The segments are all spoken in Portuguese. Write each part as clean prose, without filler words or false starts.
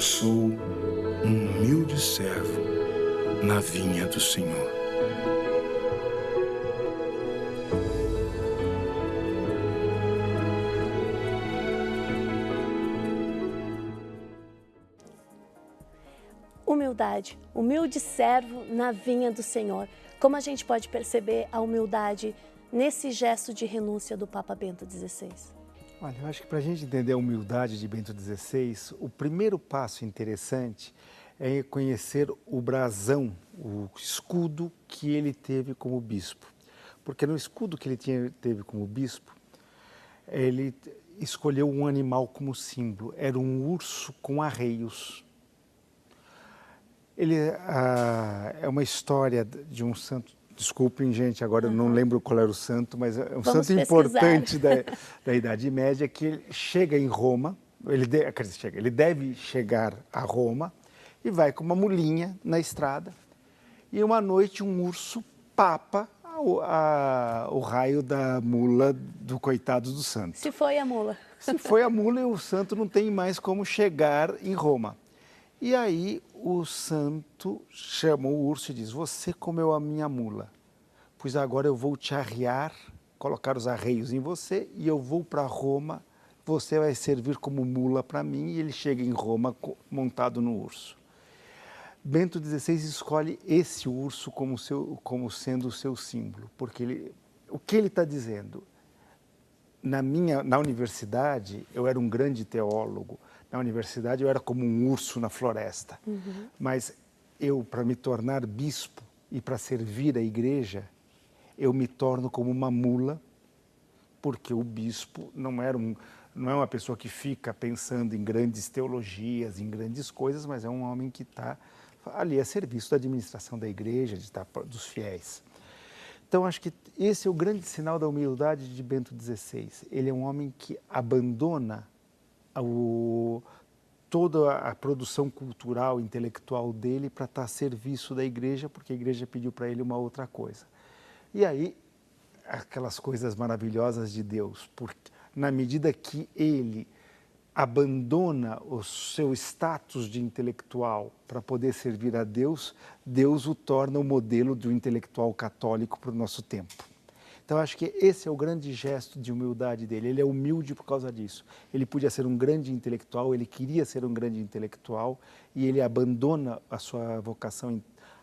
Sou um humilde servo na vinha do Senhor. Humildade, humilde servo na vinha do Senhor. Como a gente pode perceber a humildade nesse gesto de renúncia do Papa Bento XVI? Olha, eu acho que para a gente entender a humildade de Bento XVI, o primeiro passo interessante é conhecer o brasão, o escudo que ele teve como bispo. Porque no escudo que ele teve como bispo, ele escolheu um animal como símbolo, era um urso com arreios. Ele é uma história de um santo, desculpem gente, agora eu não lembro qual era o santo, mas é um Vamos santo pesquisar. importante da Idade Média, que ele chega em Roma, ele deve chegar a Roma e vai com uma mulinha na estrada e uma noite um urso papa o raio da mula do coitado do santo. Se foi a mula. Se foi a mula, o santo não tem mais como chegar em Roma. E aí o santo chama o urso e diz: você comeu a minha mula, pois agora eu vou te arriar, colocar os arreios em você e eu vou para Roma, você vai servir como mula para mim. E ele chega em Roma montado no urso. Bento XVI escolhe esse urso como sendo o seu símbolo, porque o que ele está dizendo? Na universidade, eu era um grande teólogo. Na universidade, eu era como um urso na floresta. Mas eu, para me tornar bispo e para servir a igreja, eu me torno como uma mula, porque o bispo não é uma pessoa que fica pensando em grandes teologias, em grandes coisas, mas é um homem que está ali a serviço da administração da igreja, dos fiéis. Então, acho que esse é o grande sinal da humildade de Bento XVI. Ele é um homem que abandona toda a produção cultural, intelectual dele para estar a serviço da igreja, porque a igreja pediu para ele uma outra coisa. E aí, aquelas coisas maravilhosas de Deus, porque na medida que ele abandona o seu status de intelectual para poder servir a Deus, Deus o torna o modelo de um intelectual católico para o nosso tempo. Então, acho que esse é o grande gesto de humildade dele. Ele é humilde por causa disso. Ele podia ser um grande intelectual, ele queria ser um grande intelectual e ele abandona a sua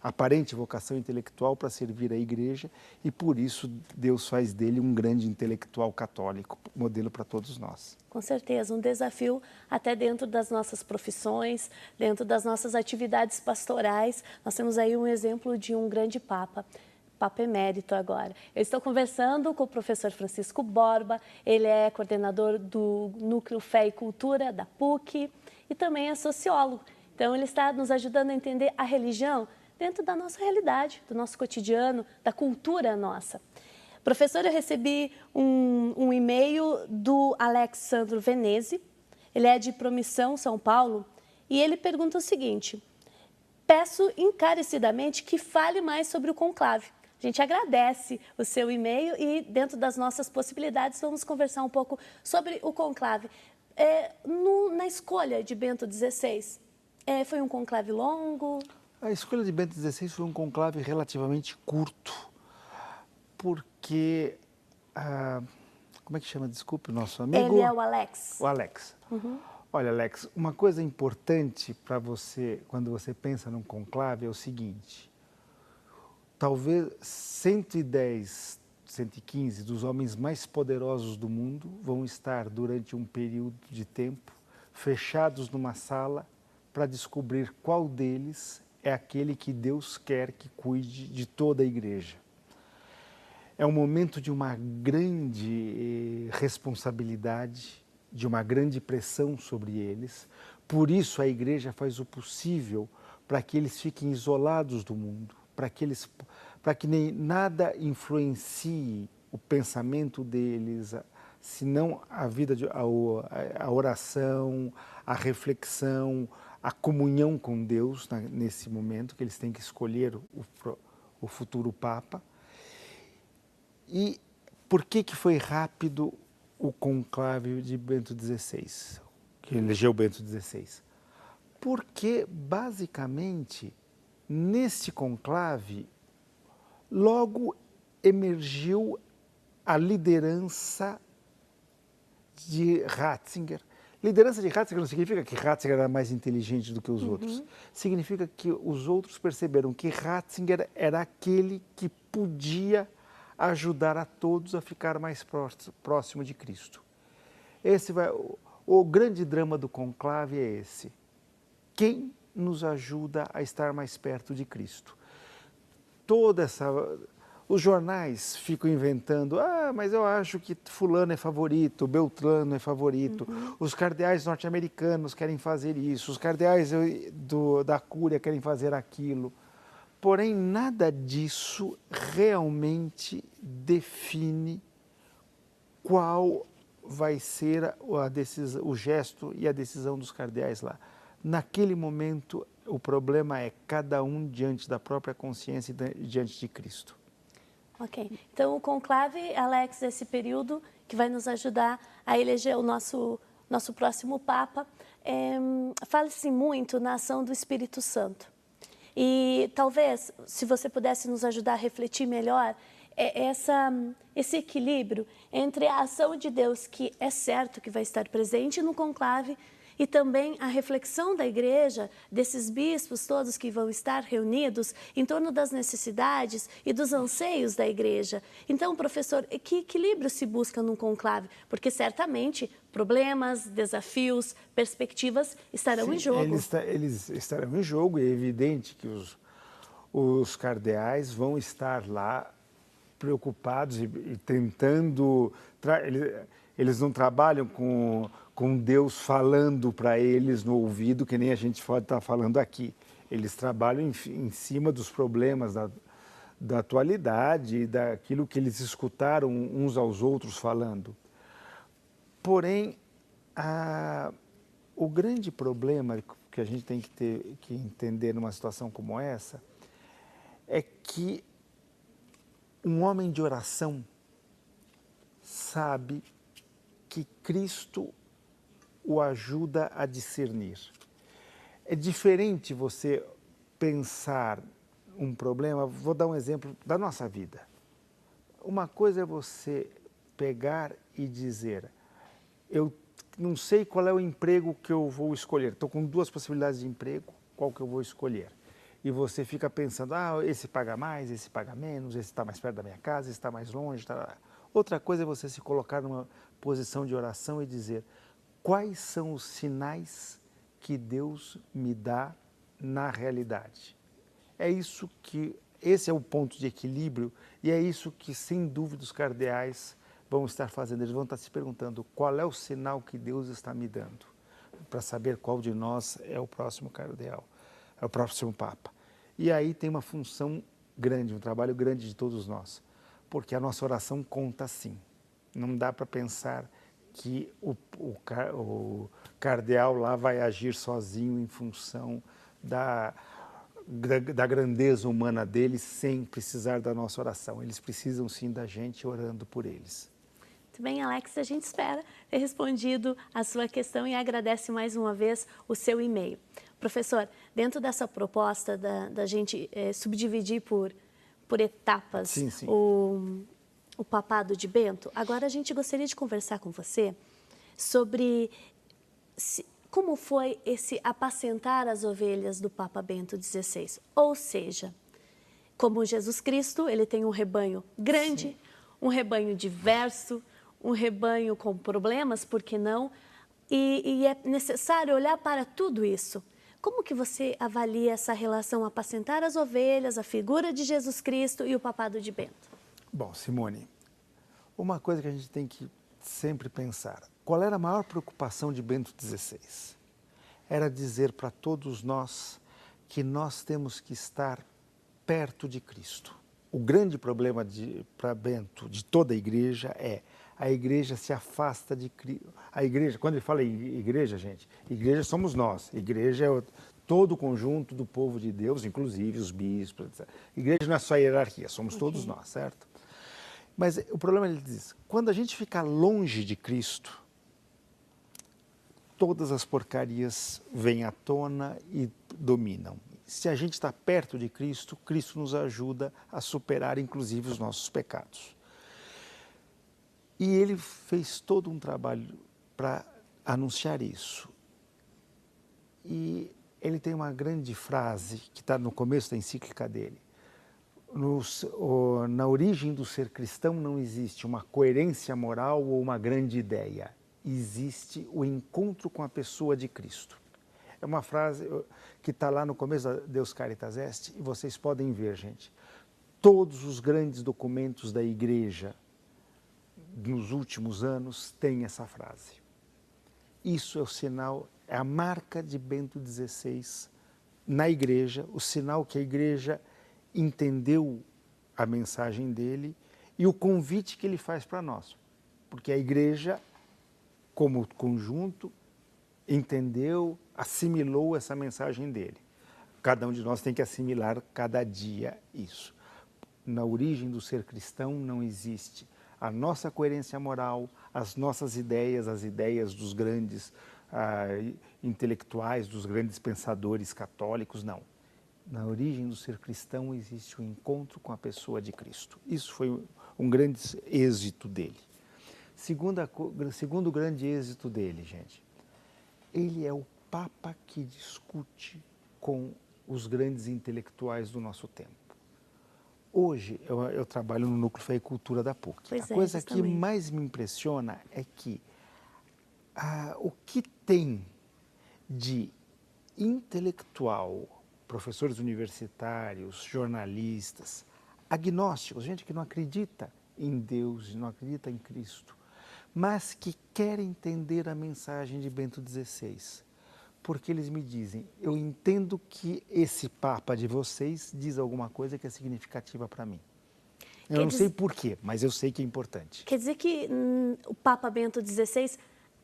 aparente vocação intelectual para servir a igreja e por isso Deus faz dele um grande intelectual católico, modelo para todos nós. Com certeza, um desafio até dentro das nossas profissões, dentro das nossas atividades pastorais. Nós temos aí um exemplo de um grande Papa emérito agora. Eu estou conversando com o professor Francisco Borba, ele é coordenador do Núcleo Fé e Cultura da PUC e também é sociólogo. Então ele está nos ajudando a entender a religião dentro da nossa realidade, do nosso cotidiano, da cultura nossa. Professor, eu recebi um e-mail do Alexandro Veneze, ele é de Promissão, São Paulo, e ele pergunta o seguinte: peço encarecidamente que fale mais sobre o conclave. A gente agradece o seu e-mail e, dentro das nossas possibilidades, vamos conversar um pouco sobre o conclave. Na escolha de Bento XVI, foi um conclave longo? A escolha de Bento XVI foi um conclave relativamente curto, porque, como é que chama, desculpe, o nosso amigo? Ele é o Alex. O Alex. Olha, Alex, uma coisa importante para você, quando você pensa num conclave, é o seguinte: talvez 110, 115 dos homens mais poderosos do mundo vão estar durante um período de tempo fechados numa sala para descobrir qual deles é aquele que Deus quer que cuide de toda a igreja. É um momento de uma grande responsabilidade, de uma grande pressão sobre eles. Por isso a igreja faz o possível para que eles fiquem isolados do mundo, para que nem nada influencie o pensamento deles, senão a oração, a reflexão, a comunhão com Deus nesse momento que eles têm que escolher o futuro Papa. E por que foi rápido o conclave de Bento XVI, que elegeu Bento XVI? Porque, basicamente, neste conclave, logo emergiu a liderança de Ratzinger. Liderança de Ratzinger não significa que Ratzinger era mais inteligente do que os outros. Significa que os outros perceberam que Ratzinger era aquele que podia ajudar a todos a ficar mais próximo de Cristo. O grande drama do conclave é esse. Quem nos ajuda a estar mais perto de Cristo? Os jornais ficam inventando, mas eu acho que fulano é favorito, Beltrano é favorito, os cardeais norte-americanos querem fazer isso, os cardeais da Cúria querem fazer aquilo. Porém, nada disso realmente define qual vai ser o gesto e a decisão dos cardeais lá. Naquele momento, o problema é cada um diante da própria consciência e diante de Cristo. Ok. Então, o conclave, Alex, esse período que vai nos ajudar a eleger o nosso próximo Papa, fala-se muito na ação do Espírito Santo. E talvez, se você pudesse nos ajudar a refletir melhor, esse equilíbrio entre a ação de Deus, que é certo que vai estar presente no conclave, e também a reflexão da igreja, desses bispos todos que vão estar reunidos em torno das necessidades e dos anseios da igreja. Então, professor, que equilíbrio se busca num conclave? Porque certamente problemas, desafios, perspectivas estarão em jogo. Eles estarão em jogo, e é evidente que os cardeais vão estar lá preocupados e tentando... Eles não trabalham com Deus falando para eles no ouvido, que nem a gente pode estar falando aqui. Eles trabalham em cima dos problemas da atualidade, daquilo que eles escutaram uns aos outros falando. Porém, o grande problema que a gente tem que entender numa situação como essa é que um homem de oração sabe que Cristo o ajuda a discernir. É diferente você pensar um problema, vou dar um exemplo da nossa vida. Uma coisa é você pegar e dizer, eu não sei qual é o emprego que eu vou escolher, estou com duas possibilidades de emprego, qual que eu vou escolher? E você fica pensando, esse paga mais, esse paga menos, esse está mais perto da minha casa, esse está mais longe. Outra coisa é você se colocar numa posição de oração e dizer, quais são os sinais que Deus me dá na realidade? Esse é o ponto de equilíbrio e é isso que, sem dúvida, os cardeais vão estar fazendo. Eles vão estar se perguntando qual é o sinal que Deus está me dando para saber qual de nós é o próximo cardeal, é o próximo Papa. E aí tem uma função grande, um trabalho grande de todos nós, porque a nossa oração conta sim. Não dá para pensar que o cardeal lá vai agir sozinho em função da grandeza humana deles sem precisar da nossa oração. Eles precisam sim da gente orando por eles. Muito bem, Alex, a gente espera ter respondido a sua questão e agradece mais uma vez o seu e-mail. Professor, dentro dessa proposta da gente subdividir por etapas sim, sim. O papado de Bento, agora a gente gostaria de conversar com você sobre como foi esse apacentar as ovelhas do Papa Bento XVI. Ou seja, como Jesus Cristo, ele tem um rebanho grande, sim, um rebanho diverso, um rebanho com problemas, por que não? E é necessário olhar para tudo isso. Como que você avalia essa relação apacentar as ovelhas, a figura de Jesus Cristo e o papado de Bento? Bom, Simone, uma coisa que a gente tem que sempre pensar, qual era a maior preocupação de Bento XVI? Era dizer para todos nós que nós temos que estar perto de Cristo. O grande problema para Bento, de toda a igreja, é a igreja se afasta de Cristo. A igreja, quando ele fala em igreja, gente, igreja somos nós. Igreja é todo o conjunto do povo de Deus, inclusive os bispos, etc. Igreja não é só a hierarquia, somos todos nós, certo? Mas o problema, ele diz, quando a gente fica longe de Cristo, todas as porcarias vêm à tona e dominam. Se a gente está perto de Cristo, Cristo nos ajuda a superar, inclusive, os nossos pecados. E ele fez todo um trabalho para anunciar isso. E ele tem uma grande frase que está no começo da encíclica dele. Na origem do ser cristão não existe uma coerência moral ou uma grande ideia. Existe o encontro com a pessoa de Cristo. É uma frase que está lá no começo da Deus Caritas Est, e vocês podem ver, gente, todos os grandes documentos da Igreja nos últimos anos têm essa frase. Isso é o sinal, é a marca de Bento XVI na Igreja, o sinal que a Igreja entendeu a mensagem dele e o convite que ele faz para nós. Porque a Igreja, como conjunto, entendeu, assimilou essa mensagem dele. Cada um de nós tem que assimilar cada dia isso. Na origem do ser cristão não existe a nossa coerência moral, as nossas ideias, as ideias dos grandes intelectuais, dos grandes pensadores católicos, não. Na origem do ser cristão existe o encontro com a pessoa de Cristo. Isso foi um grande êxito dele. Segundo grande êxito dele, gente, ele é o Papa que discute com os grandes intelectuais do nosso tempo. Hoje, eu trabalho no Núcleo Fé e Cultura da PUC. A coisa que mais me impressiona é que o que tem de intelectual, professores universitários, jornalistas, agnósticos, gente que não acredita em Deus, não acredita em Cristo, mas que quer entender a mensagem de Bento XVI. Porque eles me dizem, eu entendo que esse Papa de vocês diz alguma coisa que é significativa para mim. Eu não sei por quê, mas eu sei que é importante. Quer dizer que o Papa Bento XVI,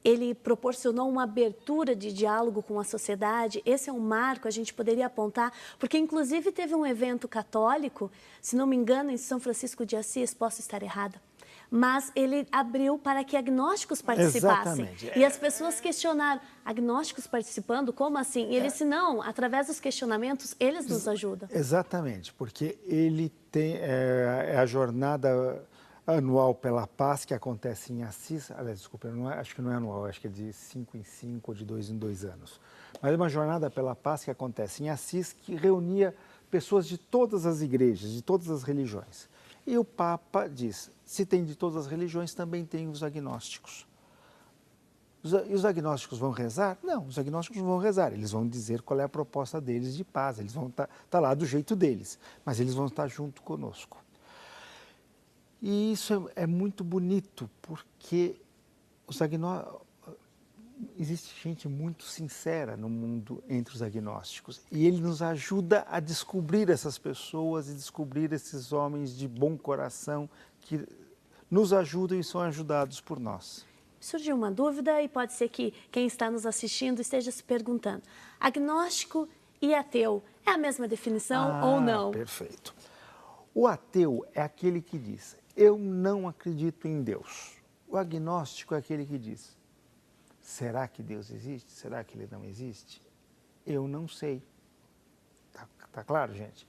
ele proporcionou uma abertura de diálogo com a sociedade. Esse é um marco, a gente poderia apontar, porque inclusive teve um evento católico, se não me engano, em São Francisco de Assis, posso estar errada, mas ele abriu para que agnósticos participassem. Exatamente. E as pessoas questionaram, agnósticos participando? Como assim? E ele disse, não, através dos questionamentos, eles nos ajudam. Exatamente, porque ele tem a jornada anual pela paz que acontece em Assis, aliás, desculpa, acho que não é anual, acho que é de 5 em 5 ou de 2 em 2 anos. Mas é uma jornada pela paz que acontece em Assis, que reunia pessoas de todas as igrejas, de todas as religiões. E o Papa diz, se tem de todas as religiões, também tem os agnósticos. E os agnósticos vão rezar? Não, os agnósticos não vão rezar, eles vão dizer qual é a proposta deles de paz, eles vão estar lá do jeito deles, mas eles vão estar junto conosco. E isso é muito bonito, porque existe gente muito sincera no mundo entre os agnósticos. E ele nos ajuda a descobrir essas pessoas e descobrir esses homens de bom coração que nos ajudam e são ajudados por nós. Surgiu uma dúvida e pode ser que quem está nos assistindo esteja se perguntando, agnóstico e ateu é a mesma definição ou não? Perfeito. O ateu é aquele que diz, eu não acredito em Deus. O agnóstico é aquele que diz, será que Deus existe? Será que ele não existe? Eu não sei. Tá claro, gente?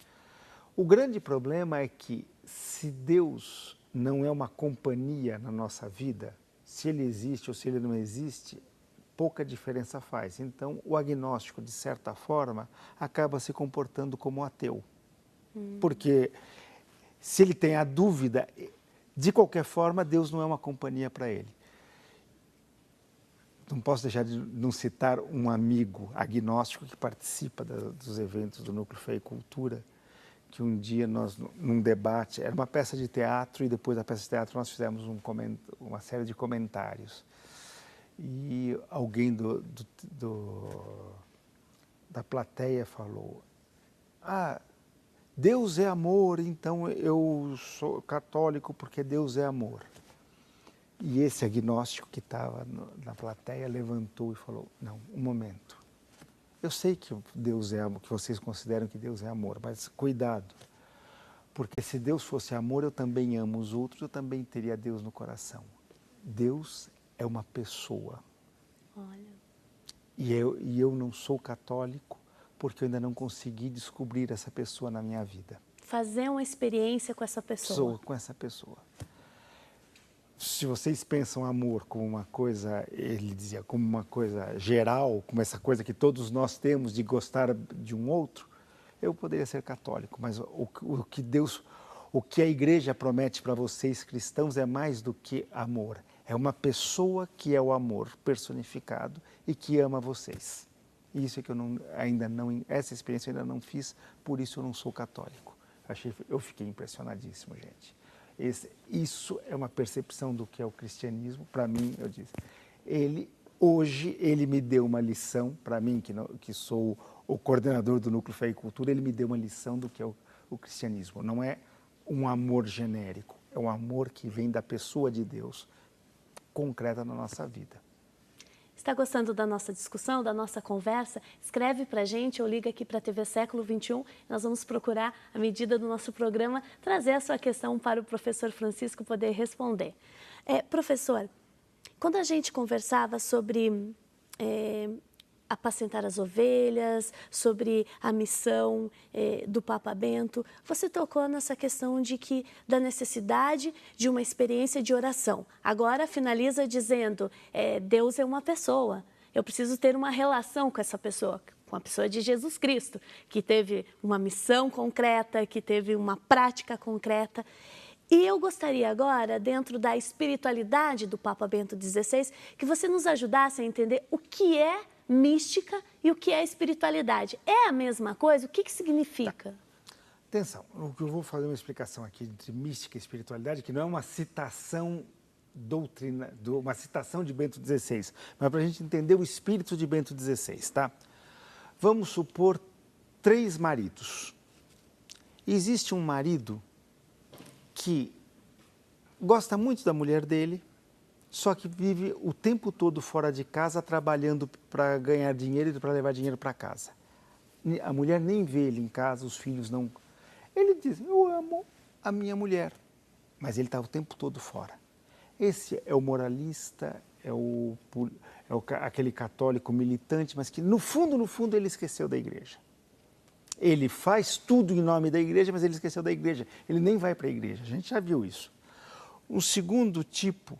O grande problema é que se Deus não é uma companhia na nossa vida, se ele existe ou se ele não existe, pouca diferença faz. Então, o agnóstico, de certa forma, acaba se comportando como ateu. Porque se ele tem a dúvida, de qualquer forma, Deus não é uma companhia para ele. Não posso deixar de não citar um amigo agnóstico que participa dos eventos do Núcleo Fé e Cultura, que um dia nós, num debate, era uma peça de teatro e depois da peça de teatro nós fizemos uma série de comentários. E alguém da plateia falou, Deus é amor, então eu sou católico porque Deus é amor. E esse agnóstico que estava na plateia levantou e falou, não, um momento. Eu sei que Deus é amor, que vocês consideram que Deus é amor, mas cuidado. Porque se Deus fosse amor, eu também amo os outros, eu também teria Deus no coração. Deus é uma pessoa. Olha. E eu não sou católico porque eu ainda não consegui descobrir essa pessoa na minha vida. Fazer uma experiência com essa pessoa. Sou com essa pessoa. Se vocês pensam amor como uma coisa, ele dizia, como uma coisa geral, como essa coisa que todos nós temos de gostar de um outro, eu poderia ser católico, mas o que a igreja promete para vocês cristãos é mais do que amor. É uma pessoa que é o amor personificado e que ama vocês. Isso é que essa experiência eu ainda não fiz, por isso eu não sou católico. Eu fiquei impressionadíssimo, gente. Isso é uma percepção do que é o cristianismo. Para mim, eu disse, hoje ele me deu uma lição, para mim, que sou o coordenador do Núcleo Fé e Cultura, ele me deu uma lição do que é o cristianismo. Não é um amor genérico, é um amor que vem da pessoa de Deus, concreta na nossa vida. Está gostando da nossa discussão, da nossa conversa? Escreve para a gente ou liga aqui para a TV Século XXI. Nós vamos procurar, à medida do nosso programa, trazer a sua questão para o professor Francisco poder responder. Professor, quando a gente conversava sobre apacentar as ovelhas, sobre a missão do Papa Bento, você tocou nessa questão da necessidade de uma experiência de oração. Agora finaliza dizendo, Deus é uma pessoa, eu preciso ter uma relação com essa pessoa, com a pessoa de Jesus Cristo, que teve uma missão concreta, que teve uma prática concreta. E eu gostaria agora, dentro da espiritualidade do Papa Bento XVI, que você nos ajudasse a entender o que é mística e o que é espiritualidade. É a mesma coisa? O que significa? Tá. Atenção, eu vou fazer uma explicação aqui entre mística e espiritualidade, que não é uma citação uma citação de Bento XVI, mas para a gente entender o espírito de Bento XVI, tá? Vamos supor 3 maridos. Existe um marido que gosta muito da mulher dele, só que vive o tempo todo fora de casa, trabalhando para ganhar dinheiro e para levar dinheiro para casa. A mulher nem vê ele em casa, os filhos não... Ele diz, eu amo a minha mulher, mas ele está o tempo todo fora. Esse é o moralista, aquele católico militante, mas que no fundo ele esqueceu da igreja. Ele faz tudo em nome da igreja, mas ele esqueceu da igreja. Ele nem vai para a igreja, a gente já viu isso. O segundo tipo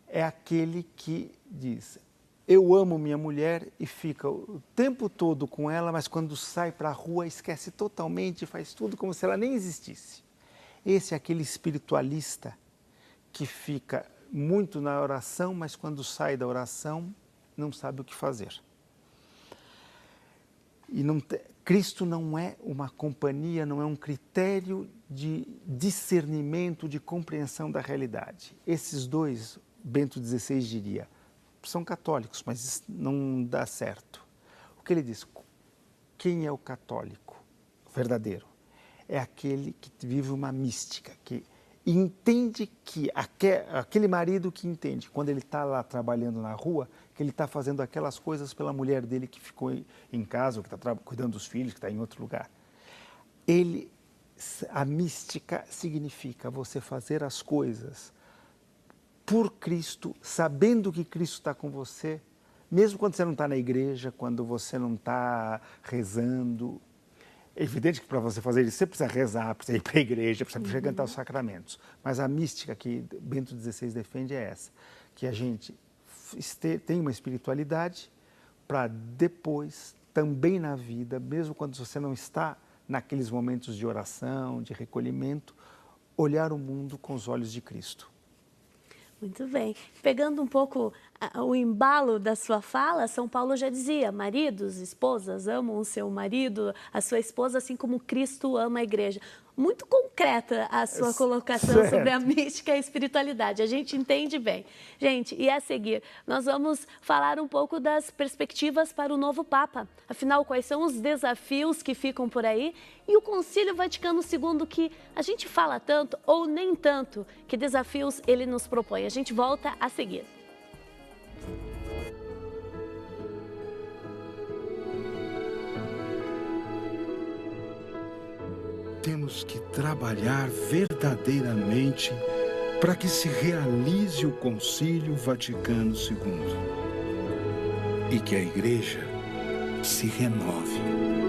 é aquele que diz, eu amo minha mulher e fica o tempo todo com ela, mas quando sai para a rua esquece totalmente, faz tudo como se ela nem existisse. Esse é aquele espiritualista que fica muito na oração, mas quando sai da oração não sabe o que fazer. E Cristo não é uma companhia, não é um critério de discernimento, de compreensão da realidade. Esses dois, Bento XVI diria, são católicos, mas não dá certo. O que ele diz? Quem é o católico verdadeiro? É aquele que vive uma mística, que entende que aquele marido que entende, quando ele está lá trabalhando na rua, que ele está fazendo aquelas coisas pela mulher dele que ficou em casa, ou que está cuidando dos filhos, que está em outro lugar. A mística significa você fazer as coisas por Cristo, sabendo que Cristo está com você, mesmo quando você não está na igreja, quando você não está rezando. É evidente que para você fazer isso, você precisa rezar, precisa ir para a igreja, precisa frequentar os sacramentos. Mas a mística que Bento XVI defende é essa, que a gente tem uma espiritualidade para depois, também na vida, mesmo quando você não está naqueles momentos de oração, de recolhimento, olhar o mundo com os olhos de Cristo. Muito bem. Pegando um pouco o embalo da sua fala, São Paulo já dizia, maridos, esposas, amam o seu marido, a sua esposa, assim como Cristo ama a igreja. Muito concreta a sua colocação sobre a mística e a espiritualidade. A gente entende bem. Gente, e a seguir, nós vamos falar um pouco das perspectivas para o novo Papa. Afinal, quais são os desafios que ficam por aí? E o Concílio Vaticano II, que a gente fala tanto ou nem tanto, que desafios ele nos propõe. A gente volta a seguir. Temos que trabalhar verdadeiramente para que se realize o Concílio Vaticano II. e que a igreja se renove.